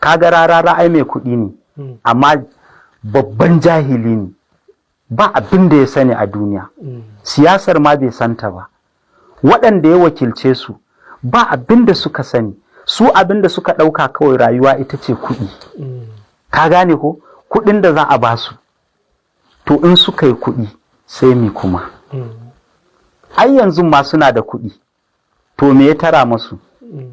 kaga Rarara ai mai kuɗi ne amma babban jahili ne, ba abin da ya sani a duniya, siyasar ma bai santa ba. Waɗanda ya wakilce su ba abin da suka sani, su abin da suka ɗauka kawai rayuwa ita ce kuɗi. Ka gane ko? Kuɗin da za a ba su, to in suka yi kuɗi sai mi kuma. Ai yanzu ma suna da kuɗi, to me ya tara masu?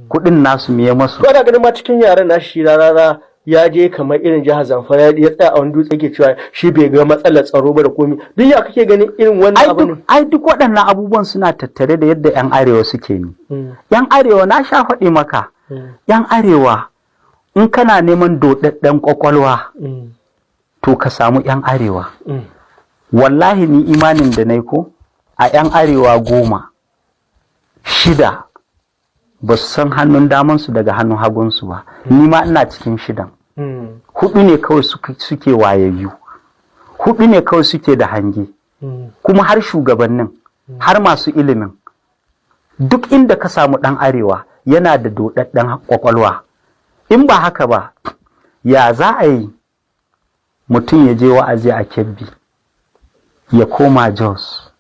Kuɗin nasu me ya masu? Ko da ganin ma cikin yaran nashi Rarara ya je kamar irin jihar Zamfara ya tsaya a wani dutse yake cewa shi bai ga matsalar tsaro ba da komi. Duk ya kake ganin irin wannan abin? Ai duk waɗannan abubuwan suna tattare da yadda 'yan arewa suke ni. 'Yan arewa na sha faɗi maka, 'yan arewa in kana neman doɗaɗɗen ƙwaƙwalwa to ka samu 'yan arewa. Wallahi ni imanin da nai ko a 'yan arewa 10, 6 ba su san hannun damansu daga hannun hagunsu ba, ni ma ina cikin 6. 4 ne kawai suke wayayyu, 4 ne kawai suke da hange, kuma har shugabannin har masu ilimin. Duk inda ka samu ɗan arewa yana da doɗaɗɗen ƙwaƙwalwa. In ba haka ba, ya za a yi mutum ya je wa'azi a Kebbi ya koma Jos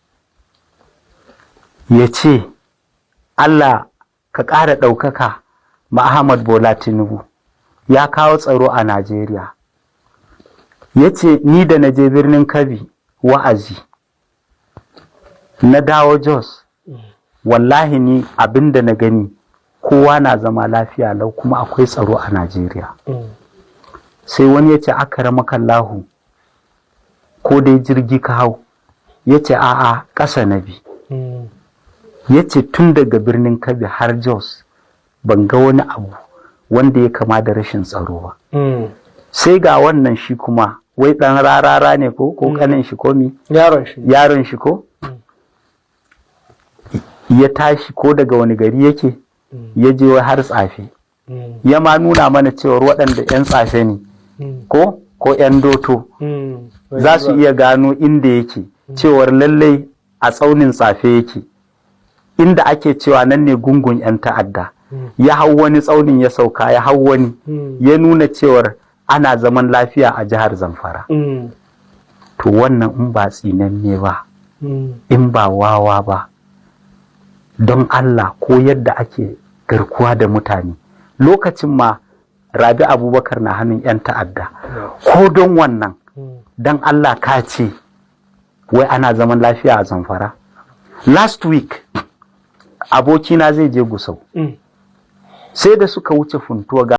ya ce Allah ka ƙara ɗaukaka ma Ahmad Bola Tinubu ya kawo tsaro a Najeriya, ya ce ni da na je birnin Kebbi wa'azi na dawo Jos, wallahi ni abinda na gani kowa na zama lafiya lau kuma akwai tsaro a Najeriya. Sai wani ya ce akramakallahu ko dai jirgi ka hau, ya ce a'a ƙasa na bi. Ya ce tun daga birnin Kebbi har Jos ban ga wani abu wanda ya kama da rashin tsaro ba. Sai ga wannan shi kuma wai ɗan Rarara ne ko kanin shi ko mi? Yaron shi ko? Ya tashi ko daga wani gari yake? Ya je wai har Tsafe. Ya ma nuna mana cewar waɗanda 'yan Tsafe ne ko 'yan Doto za su iya gano inda yake, cewar lallai a tsaunin Tsafe yake, inda ake cewa nan ne gungun 'yan ta'adda. Ya hau wani tsaunin ya sauka, ya hau wani, ya nuna cewar ana zaman lafiya a jihar Zamfara. To wannan in ba tsinanne ba, in ba wawa ba, don Allah ko yadda ake garkuwa da mutane lokacin ma Rabi Abubakar na hannun 'yan ta'adda, ko don wannan don Allah ka ce wai ana zaman lafiya a Zamfara. Last week abokina zai je Gusau, sai da suka wuce Funtuwa